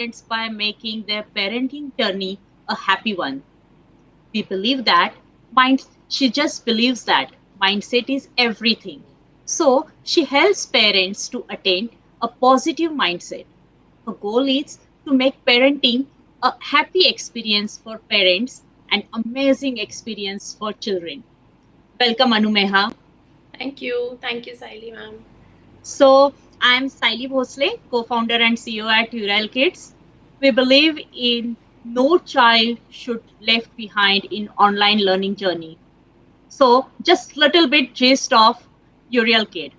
parents by making their parenting journey a happy one. We believe that mind she just believes that mindset is everything. So she helps parents to attain a positive mindset. Her goal is to make parenting a happy experience for parents and amazing experience for children. Welcome, Anumeha. Thank you. Thank you, Saili ma'am. So, I'm Saili Bhosle, co-founder and CEO at Ural Kids. We believe in no child should left behind in online learning journey. So, just little bit gist of Uriel Kid.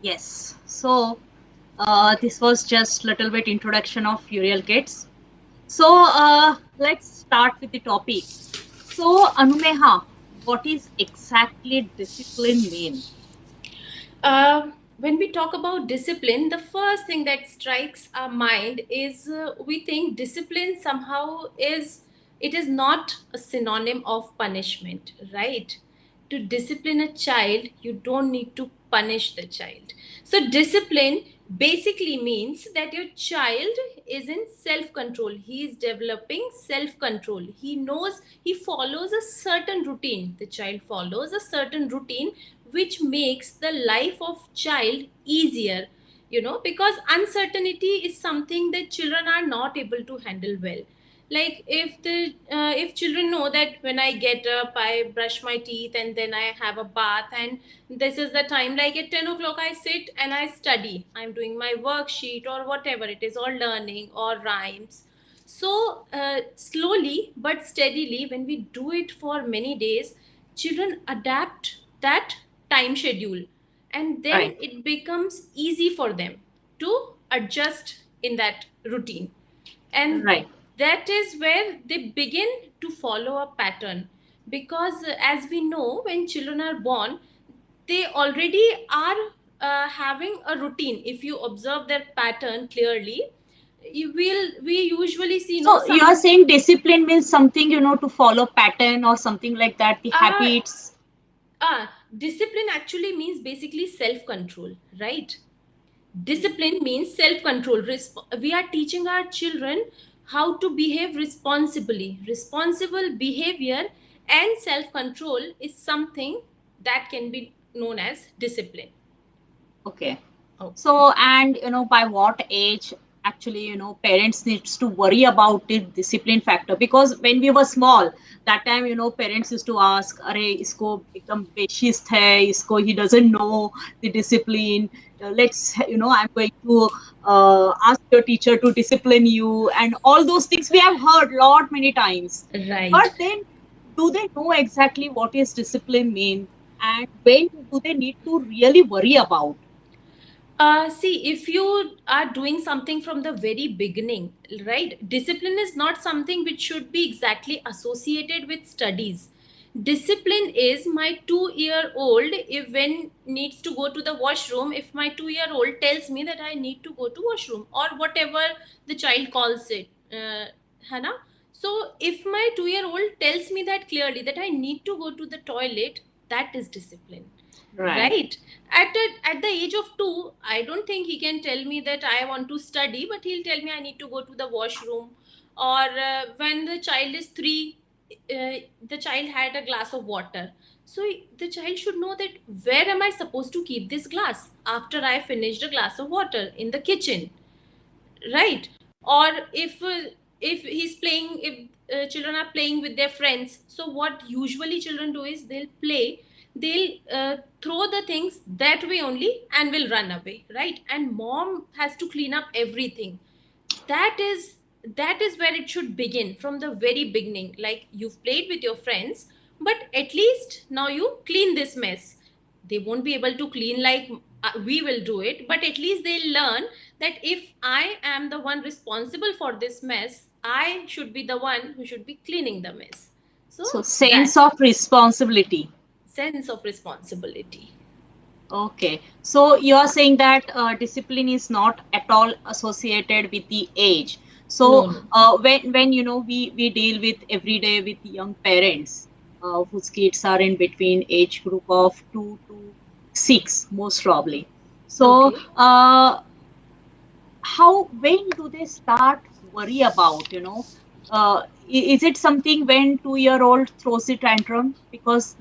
Yes. So, this was just little bit introduction of Uriel Kids. So, let's start with the topic. So, Anumeha, what is exactly discipline mean? When we talk about discipline, the first thing that strikes our mind is we think discipline somehow is it is not a synonym of punishment, right? To discipline a child, you don't need to punish the child. So discipline basically means that your child is in self control. He is developing self control. He knows, he follows a certain routine. The child follows a certain routine which makes the life of child easier, because uncertainty is something that children are not able to handle well. Like if children know that when I get up, I brush my teeth and then I have a bath, and this is the time, like at 10 o'clock I sit and I study, I'm doing my worksheet or whatever it is, or learning or rhymes. So slowly but steadily, when we do it for many days, children adapt that time schedule, and then Right. it becomes easy for them to adjust in that routine. And Right. that is where they begin to follow a pattern, because as we know, when children are born, they already are having a routine. If you observe their pattern clearly, we usually see, So you are some saying discipline means something, to follow pattern or something like that, the uh, habits. discipline actually means basically self control, right? Hmm. Discipline means self control. We are teaching our children how to behave responsibly. Responsible behavior and self control is something that can be known as discipline. Okay. Oh. So, and by what age actually, parents needs to worry about the discipline factor? Because when we were small, that time, parents used to ask, "Arey, isko ekdam beshist hai, isko he doesn't know the discipline. Let's, I'm going to ask your teacher to discipline you," and all those things we have heard lot many times. But Right. then, do they know exactly what is discipline mean, and when do they need to really worry about? See, if you are doing something from the very beginning, right? Discipline is not something which should be exactly associated with studies. Discipline is my 2 year old, if when needs to go to the washroom, if my 2 year old tells me that I need to go to washroom, or whatever the child calls it, Hannah. So if my 2-year-old tells me that clearly that I need to go to the toilet, that is discipline, Right. right? At the age of 2, I don't think he can tell me that I want to study, but he'll tell me I need to go to the washroom. Or when the child is 3, the child had a glass of water, so the child should know that where am I supposed to keep this glass after I finished a glass of water in the kitchen, right? Or if he's playing, if children are playing with their friends, so what usually children do is they'll play, they'll throw the things that way only and will run away, right? And mom has to clean up everything. That is where it should begin, from the very beginning. Like, you've played with your friends, but at least now you clean this mess. They won't be able to clean like we will do it, but at least they'll learn that if I am the one responsible for this mess, I should be the one who should be cleaning the mess. So So that sense of responsibility. sense of responsibility. Okay. So you are saying that discipline is not at all associated with the age. No, So no. when we deal with every day with young parents whose kids are in between age group of 2 to 6 most probably. So Okay. how when do they start worry about is it something when 2-year-old throws a tantrum because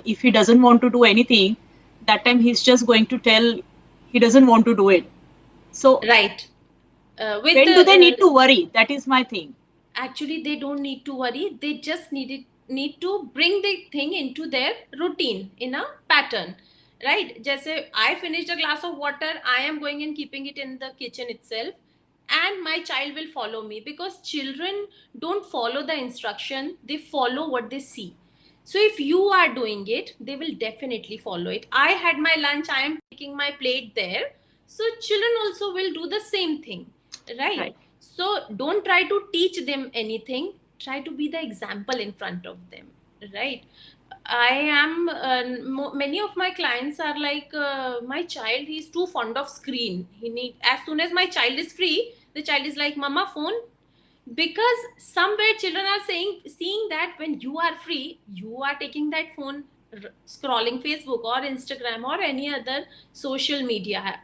if he doesn't want to do anything that time he's just going to tell he doesn't want to do it. So Right. With when do they need to worry? That is my thing. Actually, they don't need to worry, they just need to bring the thing into their routine in a pattern, right? Just say I finished a glass of water, I am going and keeping it in the kitchen itself, and my child will follow me, because children don't follow the instruction, they follow what they see. So if you are doing it, they will definitely follow it. I had my lunch, I am taking my plate there, so children also will do the same thing, right? Right. So don't try to teach them anything, try to be the example in front of them, right? I am many of my clients are like, my child, he's too fond of screen, he need, as soon as my child is free, the child is like, mama, phone. Because somewhere children are saying, seeing that when you are free, you are taking that phone, scrolling Facebook or Instagram or any other social media app.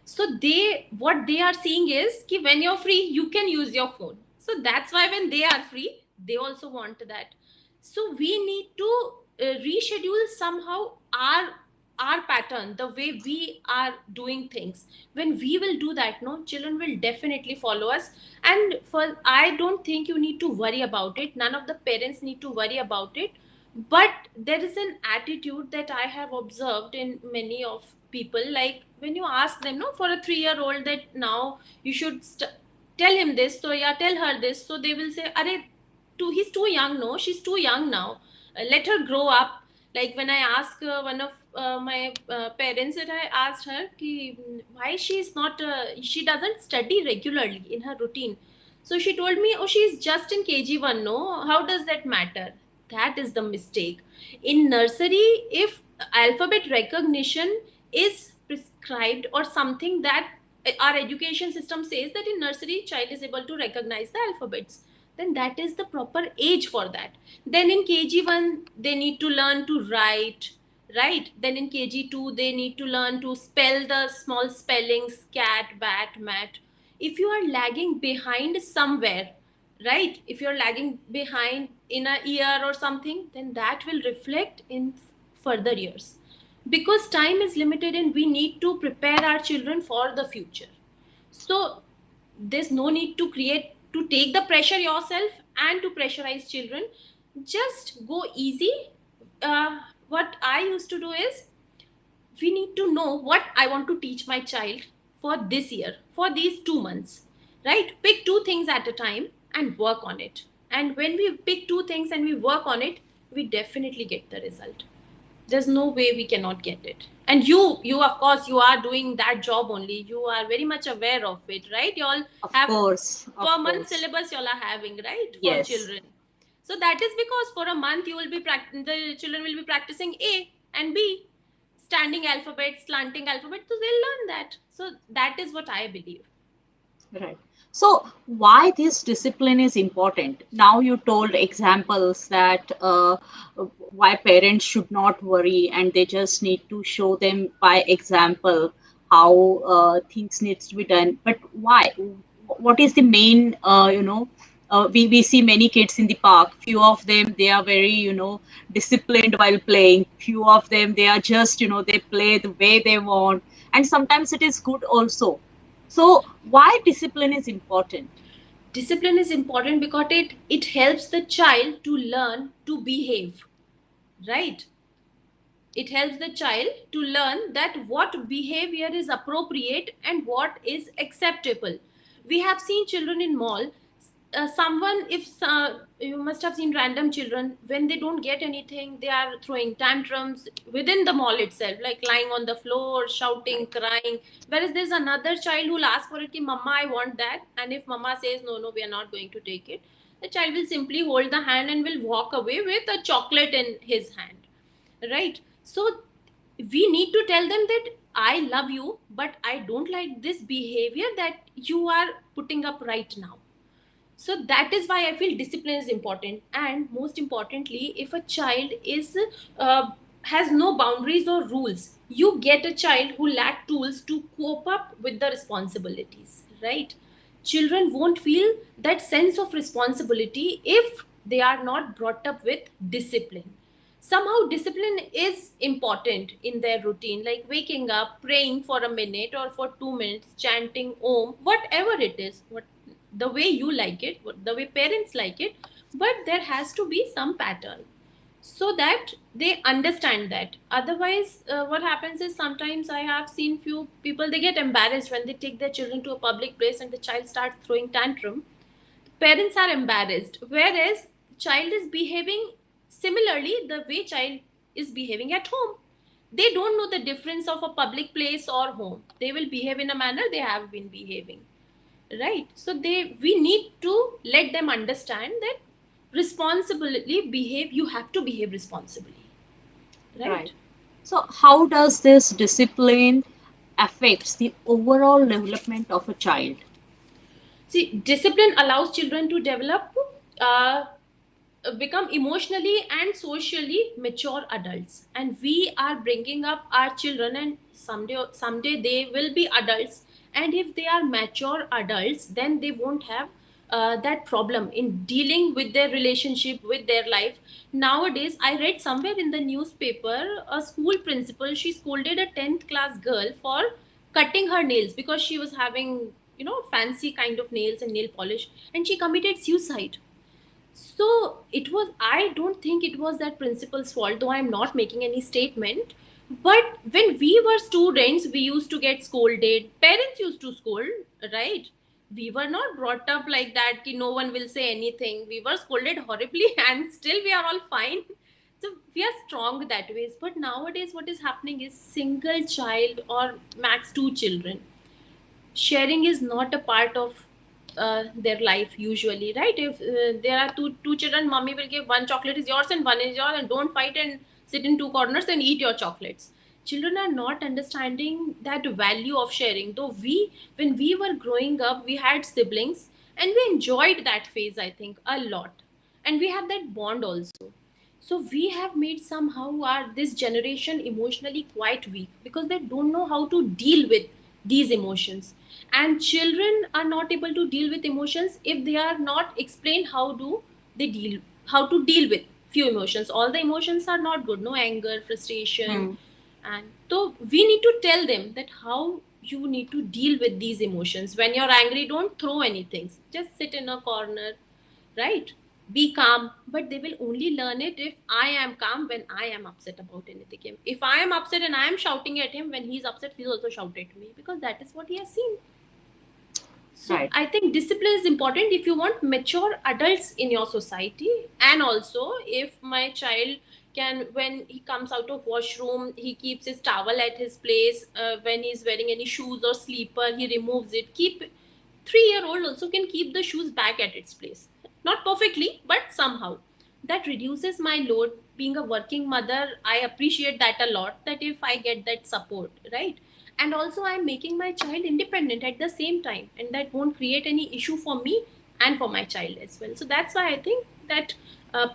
So they, what they are seeing is कि when you're free you can use your phone, so that's why when they are free they also want that. So we need to reschedule somehow our pattern, the way we are doing things. When we will do that, no, children will definitely follow us. And for, I don't think you need to worry about it, none of the parents need to worry about it. But there is an attitude that I have observed in many of people, like when you ask them, no, for a 3-year-old, that now you should tell him this, so yeah, tell her this, so they will say, are he's too young, no, she's too young now, let her grow up. Like when I asked one of my parents, that I asked her ki, why she's not she doesn't study regularly in her routine. So she told me, oh, she's just in KG1, no, how does that matter? That is the mistake. In nursery, if alphabet recognition is prescribed, or something that our education system says that in nursery child is able to recognize the alphabets, then that is the proper age for that. Then in KG1 they need to learn to write, right? Then in KG2 they need to learn to spell the small spellings, cat, bat, mat. If you are lagging behind somewhere, right, if you're lagging behind in a year or something, then that will reflect in further years, because time is limited and we need to prepare our children for the future. So there's no need to create, to take the pressure yourself and to pressurize children. Just go easy. What I used to do is, we need to know what I want to teach my child for this year, for these 2 months, right? Pick two things at a time and work on it. And when we pick two things and we work on it, we definitely get the result. There's no way we cannot get it. And you of course, you are doing that job only, you are very much aware of it, right? You all Of have course, of per month course. syllabus you all are having, right, for Yes. children. So that is because for a month you will be the children will be practicing A and B, standing alphabet, slanting alphabet, so they'll learn that. So that is what I believe. Right. So, why this discipline is important? Now, you told examples that why parents should not worry and they just need to show them by example how things needs to be done. But why? What is the main, we see many kids in the park. Few of them, they are very, disciplined while playing. Few of them, they are just, they play the way they want. And sometimes it is good also. So, why discipline is important? Discipline is important because it helps the child to learn to behave, right? It helps the child to learn that what behavior is appropriate and what is acceptable. We have seen children in mall. Someone, if you must have seen random children, when they don't get anything, they are throwing tantrums within the mall itself, like lying on the floor, shouting, Right. crying. Whereas there's another child who'll ask for it, ki, Mama, I want that. And if Mama says, No, no, we are not going to take it, the child will simply hold the hand and will walk away with a chocolate in his hand, right? So we need to tell them that I love you, but I don't like this behavior that you are putting up right now. So that is why I feel discipline is important. And most importantly, if a child is uh, has no boundaries or rules, you get a child who lack tools to cope up with the responsibilities, right? Children won't feel that sense of responsibility if they are not brought up with discipline. Somehow discipline is important in their routine, like waking up, praying for a minute or for 2 minutes, chanting om, whatever it is, what the way you like it, the way parents like it, but there has to be some pattern so that they understand that. Otherwise, what happens is sometimes I have seen few people, they get embarrassed when they take their children to a public place and the child starts throwing tantrum. Parents are embarrassed, whereas child is behaving similarly the way child is behaving at home. They don't know the difference of a public place or home. They will behave in a manner they have been behaving, right? So they, we need to let them understand that responsibly behave, you have to behave responsibly, Right. right? So, how does this discipline affects the overall development of a child? See, discipline allows children to develop uh, become emotionally and socially mature adults, and we are bringing up our children, and someday they will be adults. And if they are mature adults, then they won't have that problem in dealing with their relationship with their life. Nowadays, I read somewhere in the newspaper, a school principal, she scolded a 10th class girl for cutting her nails because she was having, fancy kind of nails and nail polish, and she committed suicide. So it was, I don't think it was that principal's fault, though I'm not making any statement. But when we were students, we used to get scolded. Parents used to scold, right? We were not brought up like that, ki no one will say anything. We were scolded horribly and still we are all fine. So we are strong that ways. But nowadays, what is happening is single child or max two children, sharing is not a part of their life usually, right? If there are two children, mommy will give one chocolate is yours and one is yours, and don't fight and sit in two corners and eat your chocolates. Children are not understanding that value of sharing, though we, when we were growing up, we had siblings and we enjoyed that phase, I think, a lot. And we have that bond also. So we have made somehow our this generation emotionally quite weak because they don't know how to deal with these emotions. And children are not able to deal with emotions if they are not explained how do they deal, how to deal with few emotions. All the emotions are not good, no, anger, frustration. Hmm. And so we need to tell them that how you need to deal with these emotions. When you're angry, don't throw anything, just sit in a corner, right? Be calm. But they will only learn it if I am calm when I am upset about anything. If I am upset and I am shouting at him, when he's upset, he'll also shout at me because that is what he has seen. So Right. I think discipline is important if you want mature adults in your society. And also, if my child can, when he comes out of washroom, he keeps his towel at his place. When he's wearing any shoes or sleeper, he removes it. Keep 3-year old also can keep the shoes back at its place. Not perfectly, but somehow. That reduces my load. Being a working mother, I appreciate that a lot. That if I get that support, right? and also I'm making my child independent at the same time, and that won't create any issue for me and for my child as well. So that's why I think that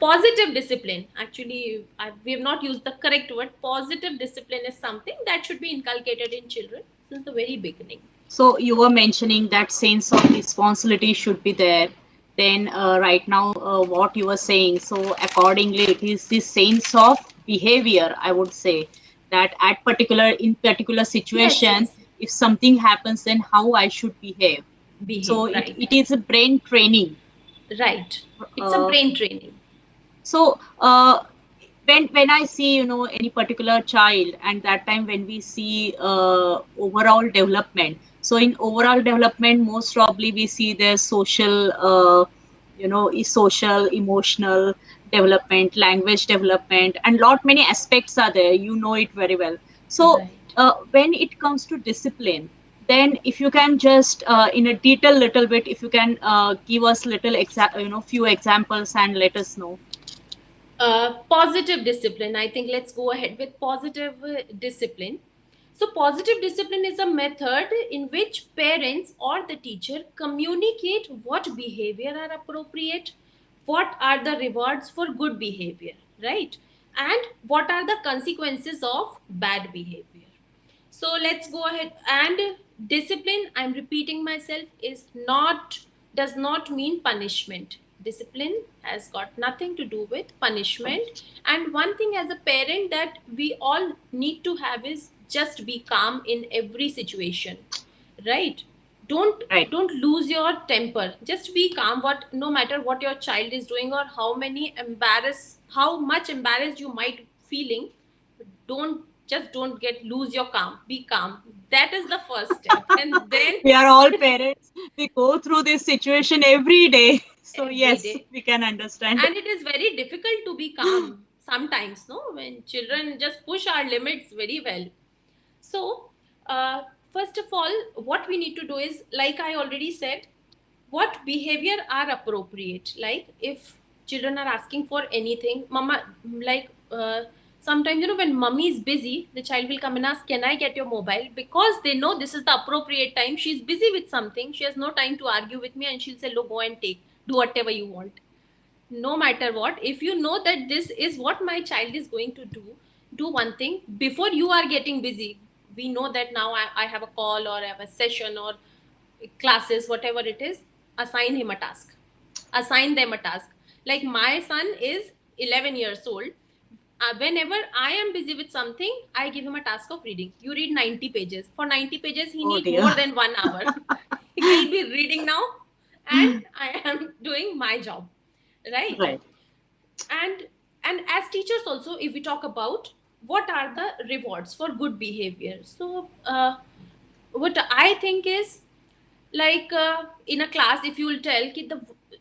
positive discipline, actually we have not used the correct word. Positive discipline is something that should be inculcated in children since the very beginning. So you were mentioning that sense of responsibility should be there. Then right now, what you were saying, so accordingly, it is this sense of behavior. I would say that at particular in particular Yes, situation, yes. if something happens, then how I should behave. So Behave, right. it is a brain training. Right. It's a Uh, brain training. so when I see any particular child, and that time when we see overall development, so in overall development most probably we see their social social, emotional development, language development, and lot many aspects are there, it very well. So Right. when it comes to discipline, then if you can just in a detail little bit, if you can give us little few examples and let us know. Positive discipline. I think let's go ahead with positive discipline. So, positive discipline is a method in which parents or the teacher communicate what behavior are appropriate, what are the rewards for good behavior, right? And what are the consequences of bad behavior. So let's go ahead. And discipline, I'm repeating myself, is not, does not mean punishment. Discipline has got nothing to do with punishment. And one thing as a parent that we all need to have is just be calm in every situation, right? don't Right. don't lose your temper. Just be calm, what, no matter what your child is doing or how much embarrassed you might feeling. Don't, just don't get, lose your calm, be calm. That is the first step. And then We are all parents. We go through this situation every day. So, every yes, day. we can understand. And it is very difficult to be calm sometimes, no, when children just push our limits very well. So, first of all, what we need to do is, like I already said, what behavior are appropriate. Like if children are asking for anything, mama, like sometimes, when mummy is busy, the child will come and ask, "Can I get your mobile?" Because they know this is the appropriate time. She's busy with something. She has no time to argue with me, and she'll say, "Look, go and take, do whatever you want." No matter what, if you know that this is what my child is going to do one thing before you are getting busy. We know that now I have a call or I have a session or classes, whatever it is. Assign him a task, assign them a task. Like my son is 11 years old. Whenever I am busy with something, I give him a task of reading. You read 90 pages. For 90 pages he Oh need dear. more than 1 hour. He'll be reading now, and I am doing my job, right? Right. And as teachers also, if we talk about what are the rewards for good behavior. So what I think is, like in a class, if you will tell ki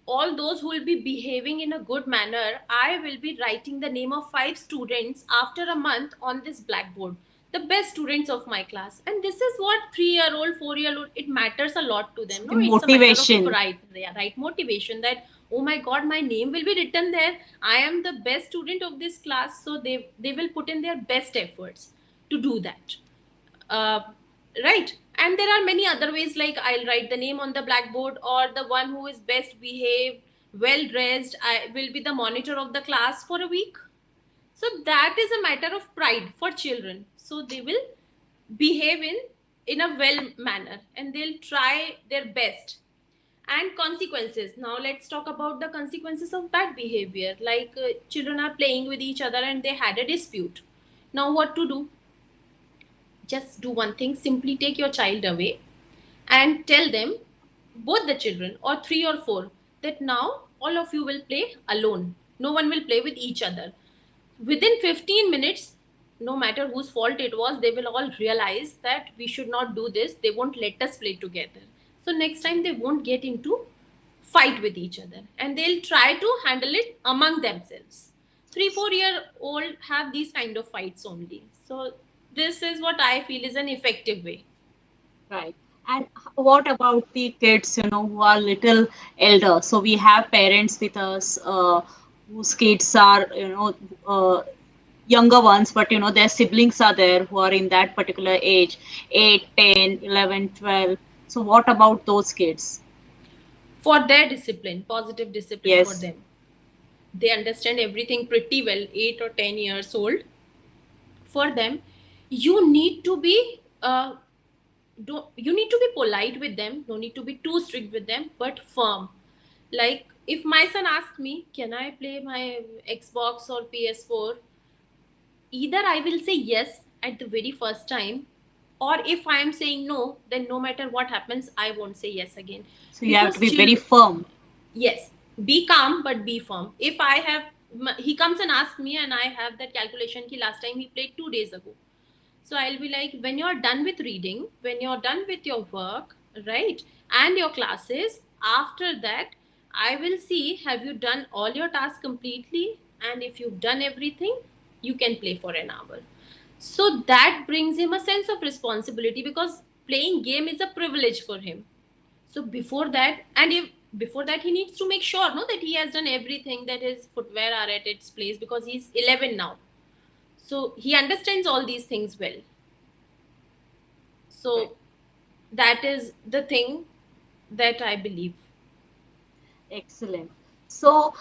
all those who will be behaving in a good manner, I will be writing the name of 5 students after a month on this blackboard, the best students of my class. And this is what 3-year-old 4-year-old, it matters a lot to So them, the no, it's a matter of motivation. pride. Yeah, right, motivation, that oh my god, my name will be written there, I am the best student of this class. So they will put in their best efforts to do that. uh, right. And there are many other ways, like I'll write the name on the blackboard, or the one who is best behaved, well dressed, I will be the monitor of the class for a week. So that is a matter of pride for children. So they will behave in a well manner, and they'll try their best. And consequences, now let's talk about the consequences of bad behavior. Like children are playing with each other and they had a dispute. Now what to do? Just do one thing, simply take your child away and tell them, both the children or 3 or 4, that now all of you will play alone, no one will play with each other. Within 15 minutes, no matter whose fault it was, they will all realize that we should not do this, they won't let us play together. So next time they won't get into fight with each other, and they'll try to handle it among themselves. 3 4 year old have these kind of fights only. So this is what I feel is an effective way. Right. And what about the kids, who are little elder? So we have parents with us whose kids are, younger ones, but their siblings are there who are in that particular age, 8, 10, 11, 12. So what about those kids? For their discipline, positive discipline for Yes. them. They understand everything pretty well, 8 or 10 years old. For them, you need to be you need to be polite with them, no need to be too strict with them, but firm. Like if my son asks me, can I play my Xbox or PS4, either I will say yes at the very first time, or if I am saying no, then no matter what happens, I won't say yes again. So you have to Because be very children, firm. yes, be calm but be firm. If I have, he comes and asks me, and I have that calculation, ki last time he played 2 days ago. So I'll be like, when you're done with reading, when you're done with your work, right, and your classes, after that, I will see, have you done all your tasks completely? And if you've done everything, you can play for an hour. So that brings him a sense of responsibility, because playing game is a privilege for him. So before that, and if before that, he needs to make sure, no, that he has done everything, that his footwear are at its place, because he's 11 now. So he understands all these things well. Right. So that is the thing that I believe. Excellent. So,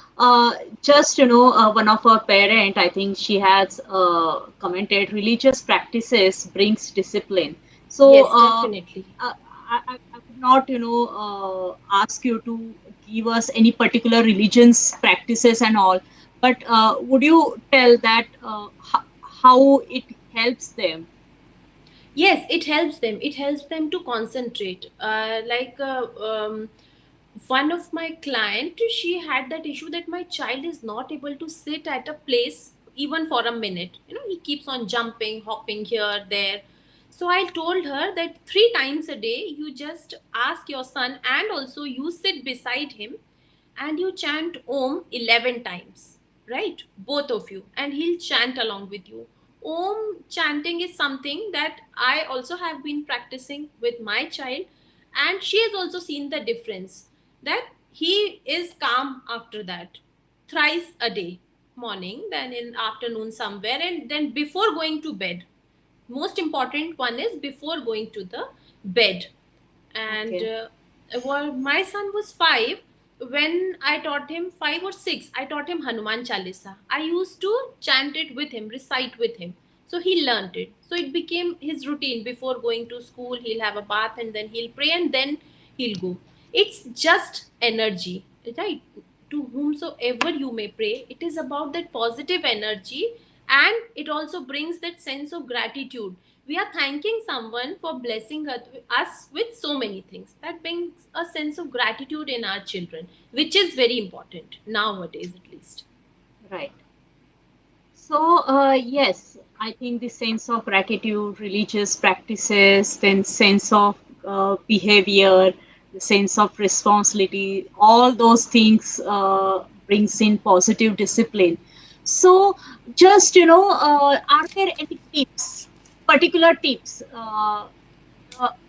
just one of our parent, I think she has commented, religious practices brings discipline. So, Yes, definitely. I would not, ask you to give us any particular religions practices and all, but would you tell that how it helps them? Yes, it helps them. It helps them to concentrate. One of my client, she had that issue that my child is not able to sit at a place even for a minute. He keeps on jumping, hopping here, there. So I told her that 3 times a day, you just ask your son, and also you sit beside him, and you chant Om 11 times, right? Both of you, and he'll chant along with you. Om chanting is something that I also have been practicing with my child, and she has also seen the difference, that he is calm after that. Thrice a day, morning, then in afternoon somewhere, and then before going to bed. Most important one is before going to the bed. And Okay. well, my son was 5. When I taught him, 5 or 6, I taught him Hanuman Chalisa. I used to chant it with him, recite with him. So he learned it. So it became his routine. Before going to school, he'll have a bath, and then he'll pray, and then he'll go. It's just energy, right? To whomsoever you may pray, it is about that positive energy, and it also brings that sense of gratitude. We are thanking someone for blessing us with so many things. That brings a sense of gratitude in our children, which is very important nowadays, at least. Right. So, yes, I think the sense of gratitude, religious practices, then sense of behavior, the sense of responsibility, all those things brings in positive discipline. So, just, are there any tips, particular tips?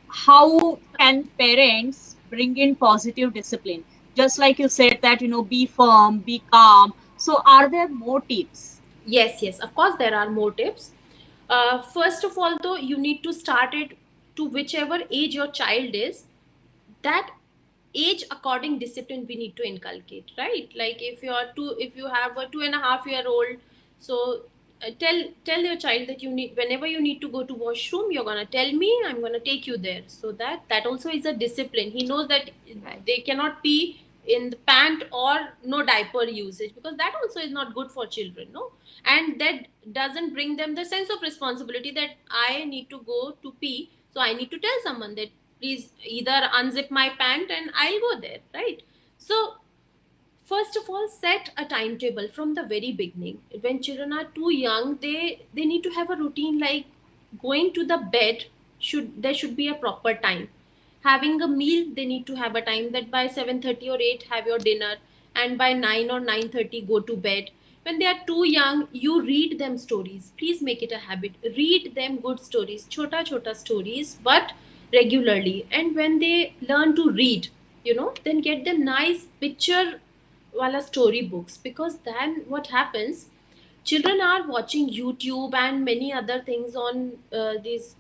How can parents bring in positive discipline? Just like you said that, be firm, be calm. So, are there more tips? Yes, yes, of course, there are more tips. First of all, though, you need to start it to whichever age your child is. That age according discipline we need to inculcate, right? Like if you have a 2.5 year old, so tell your child that you need, whenever you need to go to washroom, you're gonna tell me, I'm gonna take you there. So that also is a discipline. He knows that Right. they cannot pee in the pant, or no diaper usage, because that also is not good for children, no. And that doesn't bring them the sense of responsibility, that I need to go to pee, so I need to tell someone that please either unzip my pant and I'll go there, right? So first of all, set a timetable from the very beginning. When children are too young, they need to have a routine, like going to the bed, should there should be a proper time. Having a meal, they need to have a time, that by 7:30 or 8 have your dinner, and by 9 or 9:30 go to bed. When they are too young, you read them stories. Please make it a habit. Read them good stories, chota chota stories, but regularly. And when they learn to read, then get them nice picture wala storybooks, because then what happens, Children are watching YouTube and many other things on these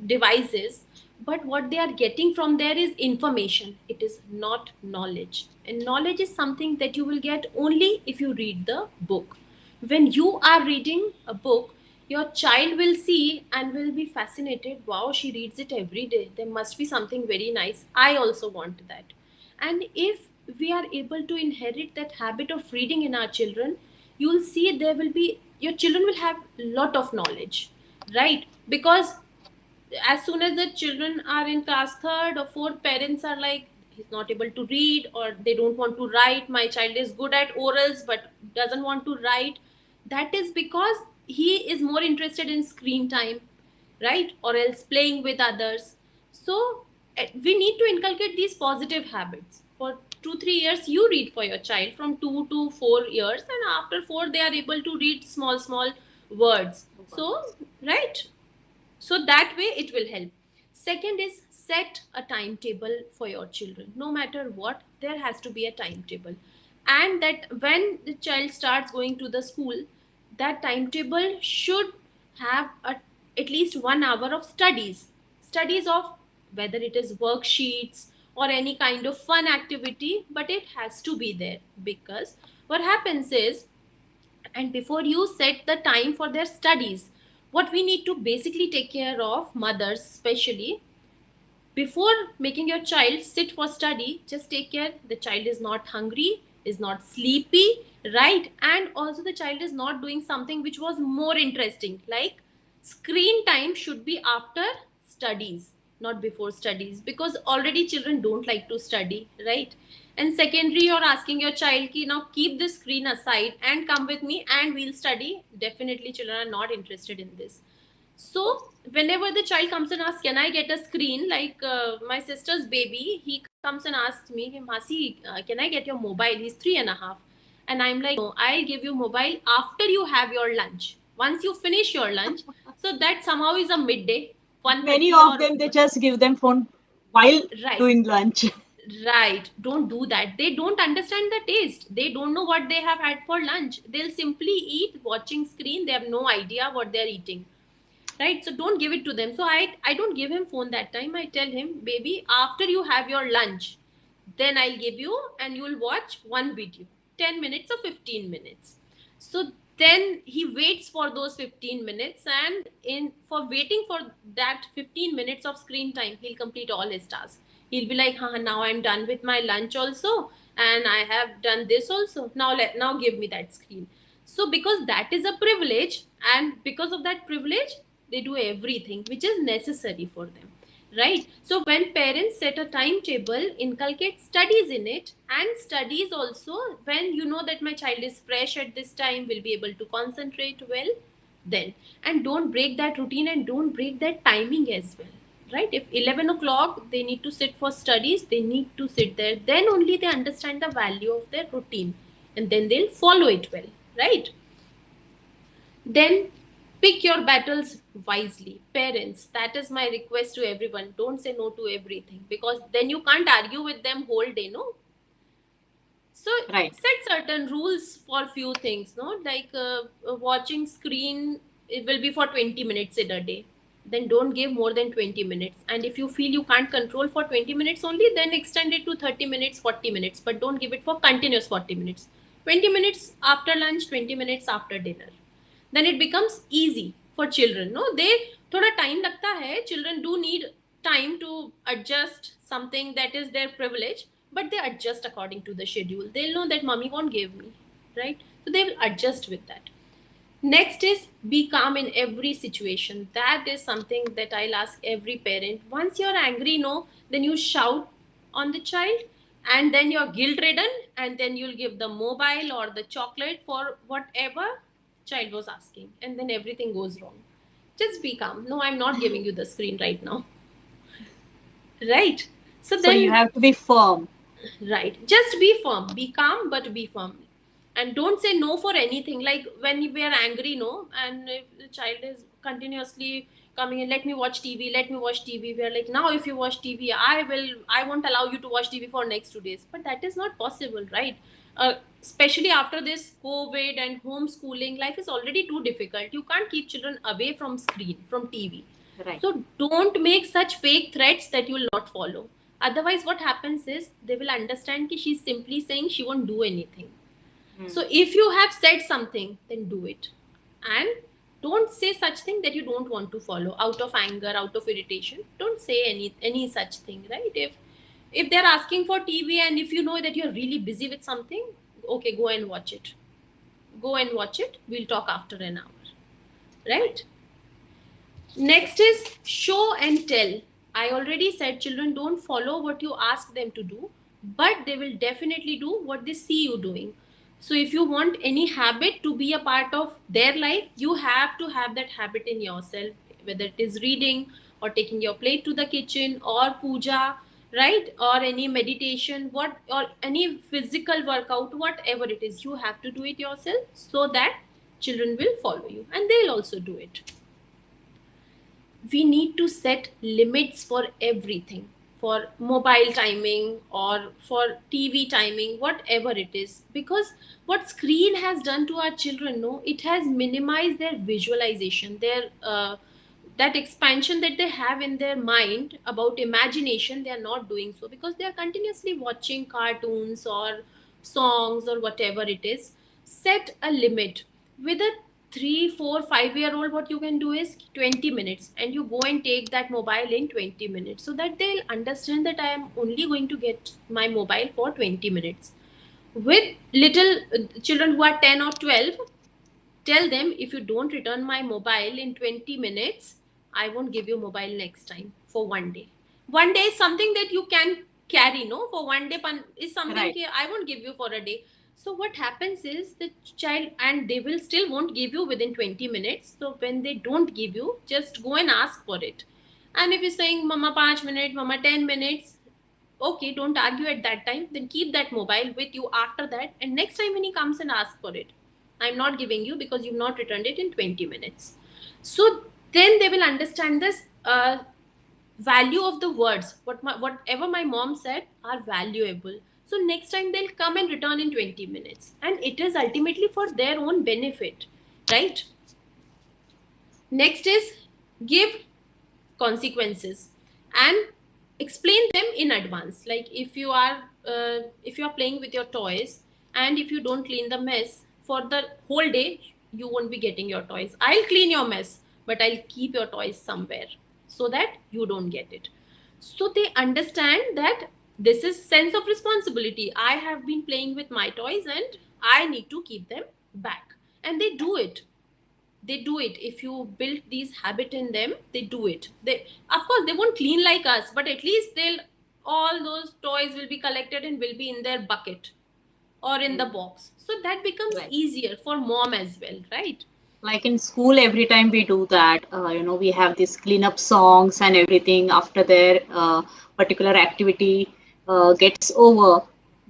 devices, but what they are getting from there is information. It is not knowledge, and knowledge is something that you will get only if you read the book. When you are reading a book, your child will see and will be fascinated. Wow, she reads it every day, there must be something very nice, I also want that. And if we are able to inherit that habit of reading in our children, you'll see there will be, your children will have lot of knowledge, right? Because as soon as the children are in class third or fourth, parents are like, he's not able to read, or they don't want to write. My child is good at orals but doesn't want to write. That is because he is more interested in screen time, right? Or else playing with others. So we need to inculcate these positive habits. For 2 3 years you read for your child, from 2 to 4 years, and after 4 they are able to read small small words. So, right, so that way it will help. Second is, set a timetable for your children. No matter what, there has to be a timetable. And that when the child starts going to the school, that timetable should have at least 1 hour of studies of, whether it is worksheets or any kind of fun activity, but it has to be there. Because what happens is, and before you set the time for their studies, what we need to basically take care of, mothers especially, before making your child sit for study, just take care the child is not hungry, is not sleepy, right? And also the child is not doing something which was more interesting, like screen time should be after studies, not before studies, because already children don't like to study, right? And secondary, you're asking your child ki now keep the screen aside and come with me and we'll study, definitely children are not interested in this. So whenever the child comes and asks, "Can I get a screen?" Like my sister's baby, he comes and asks me, "Hey, Masi, can I get your mobile?" He's 3.5, and I'm like, "No, I'll give you mobile after you have your lunch. Once you finish your lunch, so that somehow is a midday, one Many thirty of or them, they just give them phone while right." doing lunch. Right, don't do that. They don't understand the taste. They don't know what they have had for lunch. They'll simply eat watching screen. They have no idea what they're eating, right? So don't give it to them. So I don't give him phone that time. I tell him, baby, after you have your lunch, then I'll give you, and you'll watch one video, 10 minutes or 15 minutes. So then he waits for those 15 minutes, and in for waiting for that 15 minutes of screen time, he'll complete all his tasks. He'll be like, now I'm done with my lunch also, and I have done this also. Now give me that screen. So because that is a privilege, and because of that privilege, they do everything which is necessary for them, right? So when parents set a timetable, inculcate studies in it, and studies also, when you know that my child is fresh at this time, will be able to concentrate well, then. And don't break that routine, and don't break that timing as well, right? If 11 o'clock they need to sit for studies, they need to sit there, then only they understand the value of their routine, and then they'll follow it well, right? Then pick your battles wisely. Parents, that is my request to everyone. Don't say no to everything, because then you can't argue with them whole day, no? So Right. set certain rules for few things, no? Like watching screen, it will be for 20 minutes in a day. Then don't give more than 20 minutes. And if you feel you can't control for 20 minutes only, then extend it to 30 minutes, 40 minutes. But don't give it for continuous 40 minutes. 20 minutes after lunch, 20 minutes after dinner. Then it becomes easy for children, no? They thoda time lagta hai. Children do need time to adjust something that is their privilege, but they adjust according to the schedule. They'll know that mommy won't give me, right? So they will adjust with that. Next is, be calm in every situation. That is something that I'll ask every parent. Once you're angry, no, then you shout on the child, and then you're guilt ridden, and then you'll give the mobile or the chocolate for whatever child was asking, and then everything goes wrong. Just be calm. No, I'm not giving you the screen right now, right? So So you then, have to be firm. right. Just be firm. Be calm, but be firm. And don't say no for anything. Like when we are angry, no, and if the child is continuously coming in, let me watch TV, let me watch TV. We are like, now if you watch TV, I won't allow you to watch TV for next 2 days. But that is not possible, right? especially after this COVID and homeschooling, life is already too difficult. You can't keep children away from screen, from TV. Right. So don't make such fake threats that you will not follow. Otherwise, what happens is they will understand that she's simply saying she won't do anything. Hmm. So if you have said something, then do it. And don't say such thing that you don't want to follow out of anger, out of irritation. Don't say any such thing, right? If they're asking for TV and if you know that you're really busy with something, okay, go and watch it. Go and watch it. We'll talk after an hour. Right. Right? Next is show and tell. I already said children don't follow what you ask them to do, but they will definitely do what they see you doing. So, if you want any habit to be a part of their life, you have to have that habit in yourself, whether it is reading or taking your plate to the kitchen or puja, right? Or any meditation, what or any physical workout, whatever it is, you have to do it yourself so that children will follow you and they'll also do it. We need to set limits for everything, for mobile timing or for TV timing, whatever it is, because what screen has done to our children, no, it has minimized their visualization, their that expansion that they have in their mind about imagination. They are not doing so because they are continuously watching cartoons or songs or whatever it is. Set a limit with a 3 4 5 year old. What you can do is 20 minutes, and you go and take that mobile in 20 minutes, so that they'll understand that I am only going to get my mobile for 20 minutes. With little children who are 10 or 12, tell them, if you don't return my mobile in 20 minutes, I won't give you mobile next time for one day. One day is something that you can carry, no? For one day is something Right. कि I won't give you for a day. So what happens is the child, and they will still won't give you within 20 minutes. So when they don't give you, just go and ask for it. And if you're saying, Mama 5 minutes, Mama 10 minutes, okay, don't argue at that time. Then keep that mobile with you after that. And next time when he comes and asks for it, I'm not giving you because you've not returned it in 20 minutes. So then they will understand this value of the words. Whatever my mom said are valuable. So next time they'll come and return in 20 minutes. And it is ultimately for their own benefit, right? Next is give consequences and explain them in advance. Like if you are playing with your toys, and if you don't clean the mess for the whole day, you won't be getting your toys. I'll clean your mess, but I'll keep your toys somewhere so that you don't get it. So they understand that this is sense of responsibility. I have been playing with my toys and I need to keep them back, and they do it. If you build these habit in them, they do it. They, of course, they won't clean like us, but at least they'll, all those toys will be collected and will be in their bucket or in the Hmm. box, so that becomes Right. easier for mom as well, right? Like in school, every time we do that, we have these cleanup songs and everything after their particular activity gets over.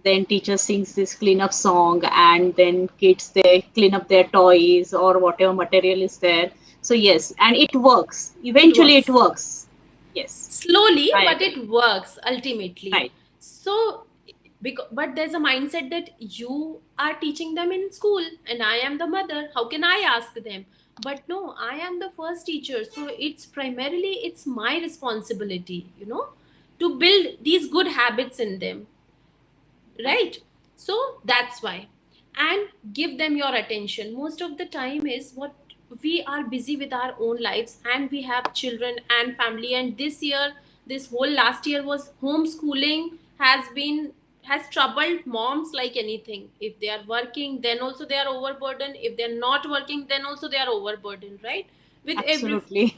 Then teacher sings this cleanup song, and then kids they clean up their toys or whatever material is there. So yes, and it works. It Eventually, it works works. Yes, slowly, I but agree. it works ultimately. Right. So but there's a mindset that you are teaching them in school and I am the mother, how can I ask them? But no, I am the first teacher, so it's primarily it's my responsibility, to build these good habits in them, Right. right? So that's why. And give them your attention. Most of the time is what, we are busy with our own lives and we have children and family, and this year, this whole last year was homeschooling, has troubled moms like anything. If they are working, then also they are overburdened. If they're not working, then also they are overburdened, right? With every, Absolutely.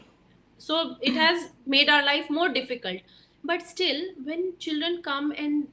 so it has made our life more difficult. But still, when children come and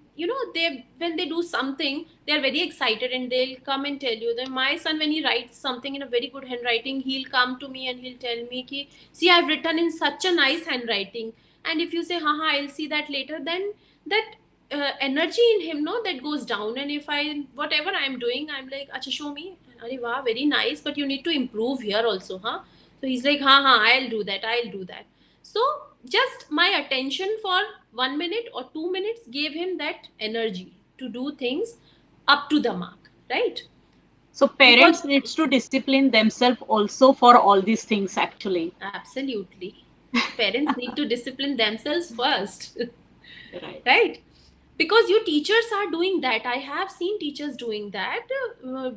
they, when they do something, they are very excited and they'll come and tell you that my son, when he writes something in a very good handwriting, he'll come to me and he'll tell me ki, see, I've written in such a nice handwriting. And if you say haha, I'll see that later, then that energy in him, no, that goes down. And if I, whatever I'm doing, I'm like, acha, show me. Arey wow, very nice, but you need to improve here also, huh? So he's like, ha, I'll do that. I'll do that. So just my attention for 1 minute or 2 minutes gave him that energy to do things up to the mark, right? So Because parents needs to discipline themselves also for all these things actually. absolutely, parents need to discipline themselves first. Right. Right, because your teachers are doing that. I have seen teachers doing that.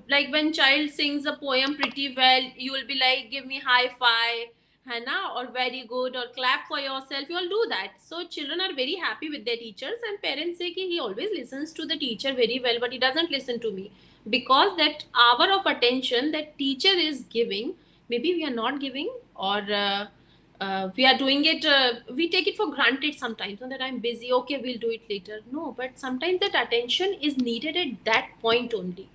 Like when child sings a poem pretty well, you will be like, give me high five, Hannah, or very good, or clap for yourself. You all do that, so children are very happy with their teachers, and parents say ki he always listens to the teacher very well, but he doesn't listen to me. Because that hour of attention that teacher is giving, maybe we are not giving, or we are doing it, we take it for granted sometimes, and that I'm busy, okay, we'll do it later. No, but sometimes that attention is needed at that point only,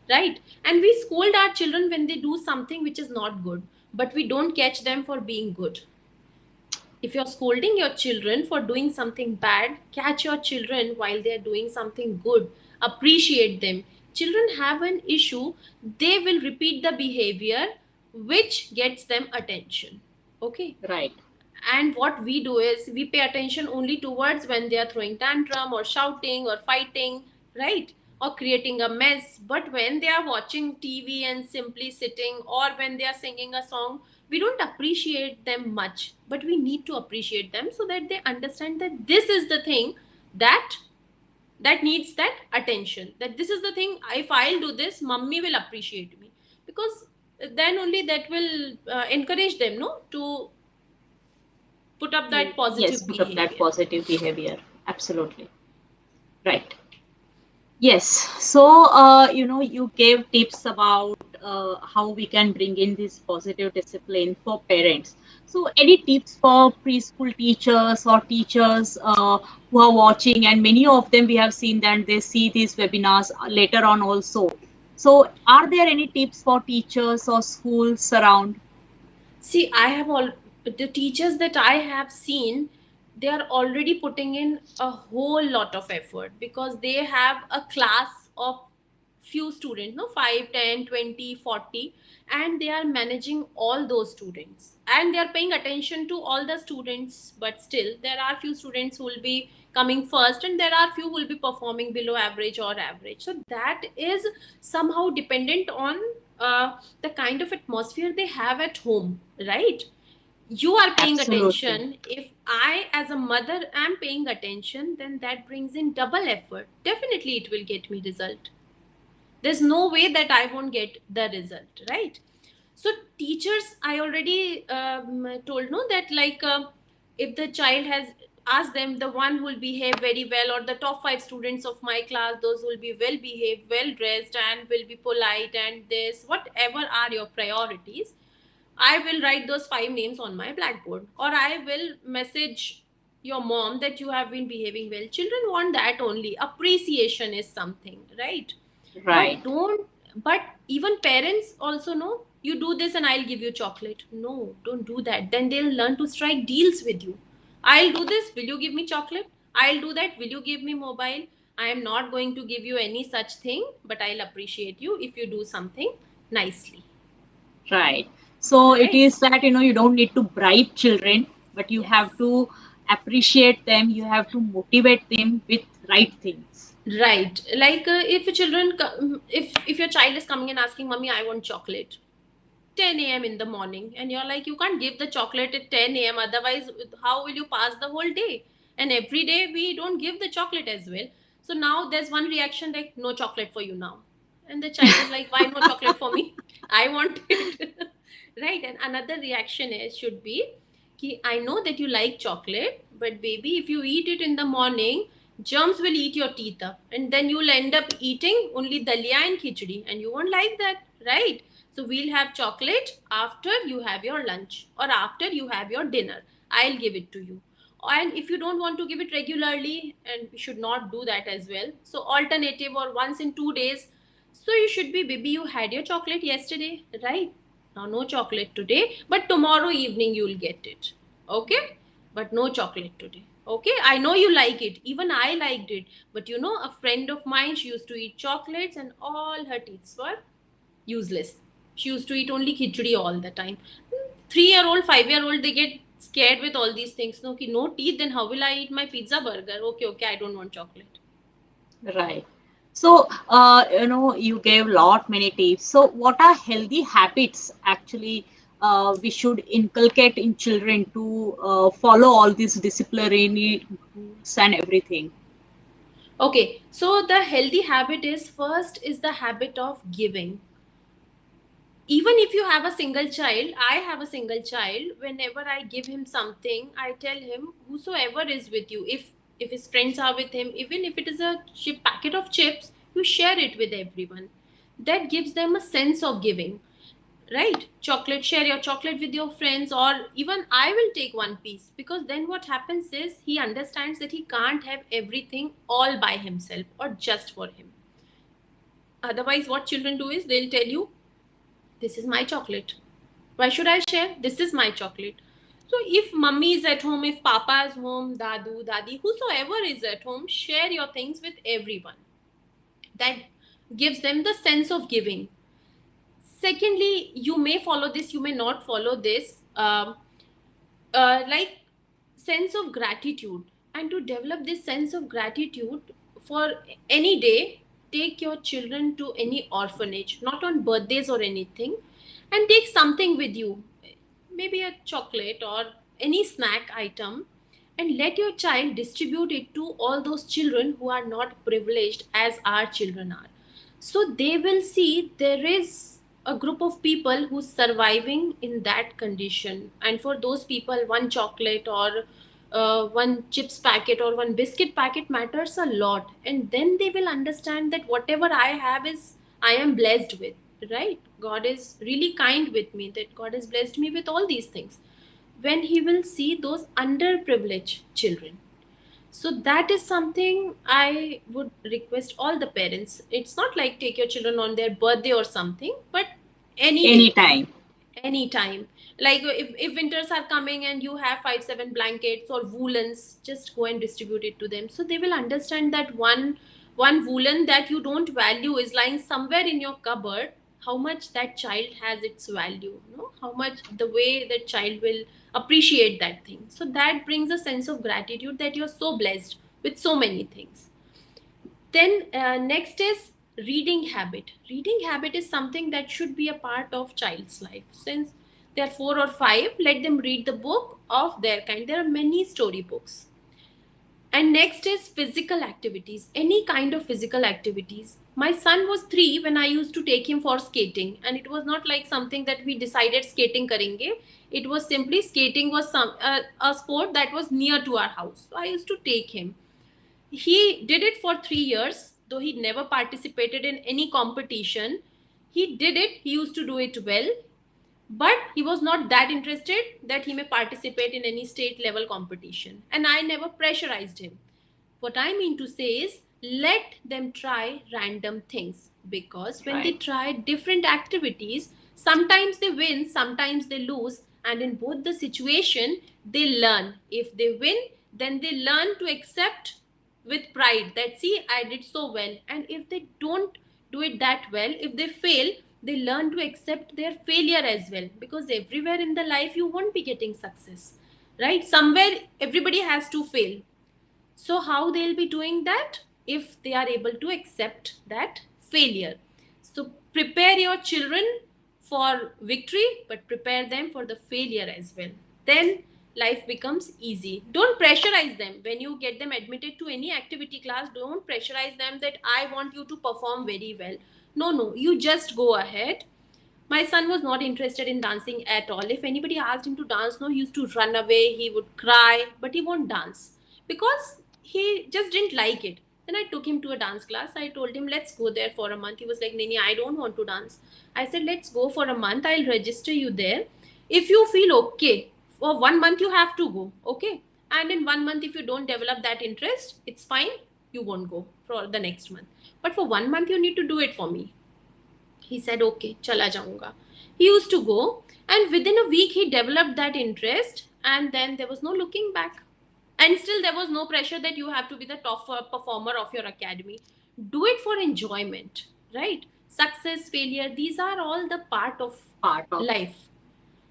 right? And we scold our children when they do something which is not good, but we don't catch them for being good. If you're scolding your children for doing something bad, catch your children while they're doing something good. Appreciate them. Children have an issue, they will repeat the behavior which gets them attention. Okay, Right. and what we do is we pay attention only towards when they are throwing tantrum or shouting or fighting, right, or creating a mess. But when they are watching TV and simply sitting, or when they are singing a song, we don't appreciate them much, but we need to appreciate them so that they understand that this is the thing that needs that attention, that this is the thing, if I'll do this, mummy will appreciate me. Because then only that will encourage them, no, to put up that Yes, positive put up that behavior. positive behavior. Absolutely. Right. Yes. So, you gave tips about how we can bring in this positive discipline for parents. So, any tips for preschool teachers or teachers who are watching? And many of them we have seen that they see these webinars later on also. So, are there any tips for teachers or schools around? See, I have all the teachers that I have seen, they are already putting in a whole lot of effort, because they have a class of few students, no, 5, 10, 20, 40, and they are managing all those students, and they are paying attention to all the students. But still there are few students who will be coming first, and there are few who will be performing below average or average. So that is somehow dependent on the kind of atmosphere they have at home, right? You are paying Absolutely. attention. If I as a mother am paying attention, then that brings in double effort. Definitely it will get me result. There's no way that I won't get the result, right? So teachers, I already told, no, that like if the child has asked them, the one who will behave very well, or the top 5 students of my class, those who will be well behaved, well dressed, and will be polite, and this, whatever are your priorities, I will write those 5 names on my blackboard, or I will message your mom that you have been behaving well. Children want that only. Appreciation is something, right? Right. But don't, but even parents also know, you do this and I'll give you chocolate. No, don't do that. Then they'll learn to strike deals with you. I'll do this, will you give me chocolate? I'll do that, will you give me mobile? I am not going to give you any such thing, but I'll appreciate you if you do something nicely. Right. So it Right? is that, you don't need to bribe children, but you have Yes. to appreciate them, you have to motivate them with right things. Right. Like if children, if your child is coming and asking, "Mommy, I want chocolate," 10 a.m. in the morning, and you're like, you can't give the chocolate at 10 a.m., otherwise how will you pass the whole day? And every day we don't give the chocolate as well. So now there's one reaction like, no chocolate for you now. And the child is like, why no chocolate for me? I want it. Right. And another reaction is should be ki, I know that you like chocolate, but baby, if you eat it in the morning, germs will eat your teeth up, and then you'll end up eating only dalia and khichdi, and you won't like that, right? So we'll have chocolate after you have your lunch or after you have your dinner. I'll give it to you. And if you don't want to give it regularly, and we should not do that as well. So alternative, or once in 2 days. So you should be, baby, you had your chocolate yesterday, right? Now no chocolate today, but tomorrow evening you will get it. Okay? But no chocolate today. Okay? I know you like it. Even I liked it. But you know, a friend of mine, she used to eat chocolates and all her teeth were useless. She used to eat only khichdi all the time. 3 year old, 5 year old, they get scared with all these things. No, ki no teeth, then how will I eat my pizza burger? Okay, okay, I don't want chocolate. Right. So, you gave lot many tips. So, what are healthy habits actually we should inculcate in children to follow all these disciplinary rules and everything? Okay, so the healthy habit is first is the habit of giving. Even if you have a single child, I have a single child, whenever I give him something, I tell him, whosoever is with you, if his friends are with him, even if it is a packet of chips, you share it with everyone. That gives them a sense of giving, right? Chocolate, share your chocolate with your friends, or even I will take one piece, because then what happens is he understands that he can't have everything all by himself or just for him. Otherwise what children do is they'll tell you, this is my chocolate, why should I share? This is my chocolate. So if mummy is at home, if papa is home, dadu, dadi, whosoever is at home, share your things with everyone. That gives them the sense of giving. Secondly, you may follow this, you may not follow this. Like sense of gratitude, and to develop this sense of gratitude for any day, take your children to any orphanage, not on birthdays or anything, and take something with you, maybe a chocolate or any snack item, and let your child distribute it to all those children who are not privileged as our children are. So they will see there is a group of people who's surviving in that condition, and for those people one chocolate or one chips packet or one biscuit packet matters a lot, and then they will understand that whatever I have is I am blessed with, right? God is really kind with me, that God has blessed me with all these things. When he will see those underprivileged children, so that is something I would request all the parents. It's not like take your children on their birthday or something, but any day, Anytime. anytime. Like if winters are coming and you have 5 7 blankets or woolens, just go and distribute it to them, so they will understand that one woolen that you don't value is lying somewhere in your cupboard, how much that child has its value, how much the way that child will appreciate that thing. So that brings a sense of gratitude that you're so blessed with so many things. Then next is reading habit. Reading habit is something that should be a part of child's life. Since they are 4 or 5, let them read the book of their kind. There are many story books. And next is physical activities, any kind of physical activities. My son was 3 when I used to take him for skating, and it was not like something that we decided skating karenge. It was simply skating was a sport that was near to our house. So I used to take him. He did it for 3 years, though he never participated in any competition. He did it, he used to do it well, but he was not that interested that he may participate in any state level competition. And I never pressurized him. What I mean to say is, let them try random things, because when they Right. try different activities, sometimes they win, sometimes they lose, and in both the situation, they learn. If they win, then they learn to accept with pride that, see, I did so well. And if they don't do it that well, if they fail, they learn to accept their failure as well, because everywhere in the life you won't be getting success, right? Somewhere everybody has to fail. So, how they'll be doing that? If they are able to accept that failure. So, prepare your children for victory, but prepare them for the failure as well. Then life becomes easy. Don't pressurize them. When you get them admitted to any activity class, don't pressurize them that I want you to perform very well. No, no, you just go ahead. My son was not interested in dancing at all. If anybody asked him to dance, no, he used to run away, he would cry, but he won't dance because he just didn't like it. Then I took him to a dance class. I told him, let's go there for a month. He was like, Nini, I don't want to dance. I said, let's go for a month. I'll register you there. If you feel okay, for 1 month you have to go, okay? And in 1 month, if you don't develop that interest, it's fine. You won't go for the next month. But for 1 month, you need to do it for me. He said, okay, chala jaunga. He used to go, and within a week, he developed that interest, and then there was no looking back. And still, there was no pressure that you have to be the top performer of your academy. Do it for enjoyment, right? Success, failure, these are all the part of Part of. life.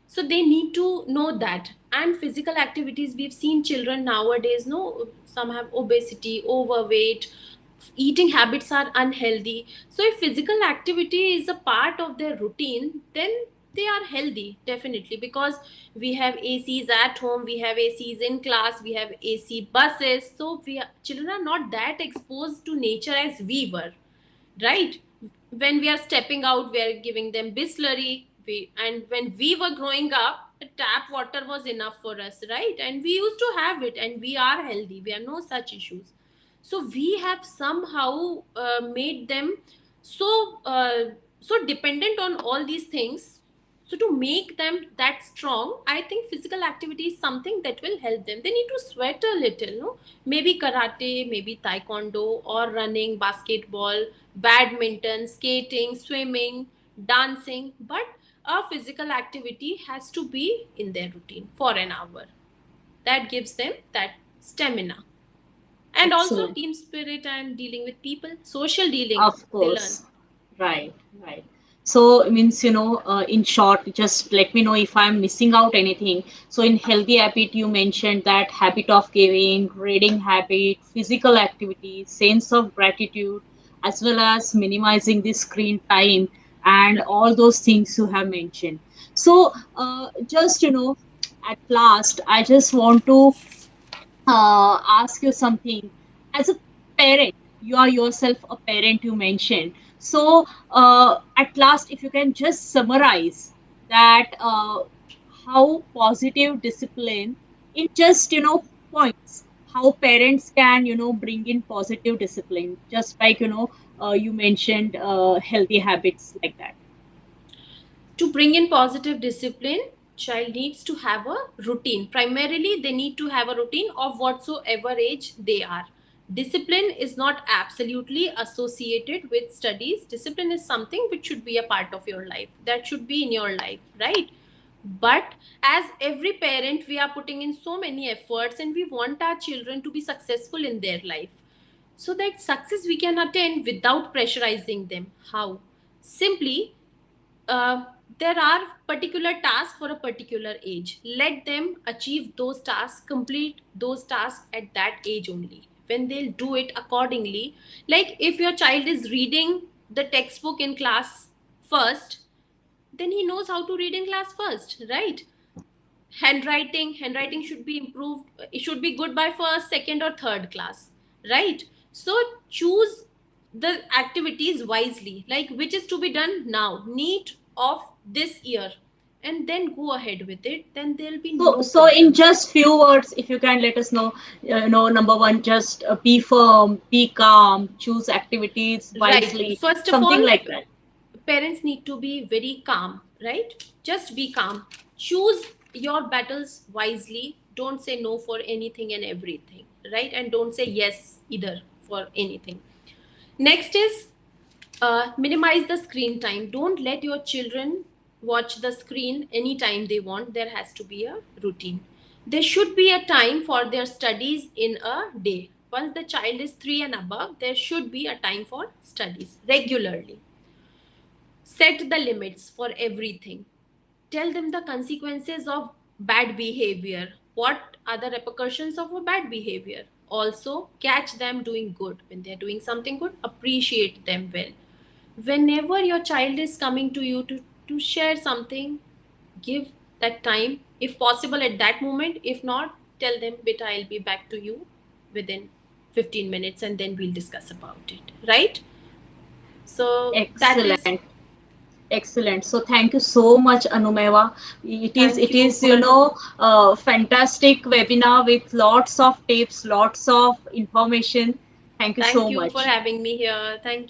So they need to know that. And physical activities, we've seen children nowadays, no, some have obesity, overweight, eating habits are unhealthy. So if physical activity is a part of their routine, then they are healthy definitely, because we have ACs at home, we have ACs in class, we have AC buses. So children are not that exposed to nature as we were, right? When we are stepping out, we are giving them bisleri. And when we were growing up, tap water was enough for us, right? And we used to have it, and we are healthy, we have no such issues. So we have somehow made them so dependent on all these things. So to make them that strong, I think physical activity is something that will help them. They need to sweat a little, no? Maybe karate, maybe taekwondo, or running, basketball, badminton, skating, swimming, dancing. But a physical activity has to be in their routine for an hour. That gives them that stamina. And also Excellent. team spirit and dealing with people, social dealing, Of they learn. course. Right, right. So it means, in short, just let me know if I'm missing out anything. So in healthy habit, you mentioned that habit of giving, reading habit, physical activity, sense of gratitude, as well as minimizing the screen time and Right. all those things you have mentioned. So just, at last, I just want to ask you something. As a parent, you are yourself a parent, you mentioned. So, at last, if you can just summarize that, how positive discipline in just, points, how parents can, bring in positive discipline, just like, you mentioned healthy habits like that. To bring in positive discipline, child needs to have a routine. Primarily they need to have a routine of whatsoever age they are. Discipline is not absolutely associated with studies. Discipline is something which should be a part of your life, that should be in your life, right? But as every parent, we are putting in so many efforts, and we want our children to be successful in their life. So that success we can attain without pressurizing them. How? Simply, uh, there are particular tasks for a particular age. Let them achieve those tasks, complete those tasks at that age only. When they'll do it accordingly, like if your child is reading the textbook in class first, then he knows how to read in class first, right? Handwriting should be improved, it should be good by first, second, or third class, right? So choose the activities wisely, like which is to be done now, neat of this year, and then go ahead with it, then there'll be So, no so in problems. just few words, if you can let us know, number one, just be firm, be calm, choose activities Right, wisely, first of something all, like that. parents need to be very calm, right? Just be calm. Choose your battles wisely. Don't say no for anything and everything, right? And don't say yes either for anything. Next is minimize the screen time. Don't let your children watch the screen anytime they want. There has to be a routine. There should be a time for their studies in a day. Once the child is 3 and above, there should be a time for studies regularly. Set the limits for everything. Tell them the consequences of bad behavior. What are the repercussions of a bad behavior? Also, catch them doing good. When they're doing something good, appreciate them well. Whenever your child is coming to you to share something, give that time, if possible, at that moment. If not, tell them, beta, I'll be back to you within 15 minutes, and then we'll discuss about it, right? So that is. Excellent, excellent. So thank you so much, Anumeva. It Thank you is, for fantastic webinar with lots of tips, lots of information. Thank you so Thank you for much. having me here. Thank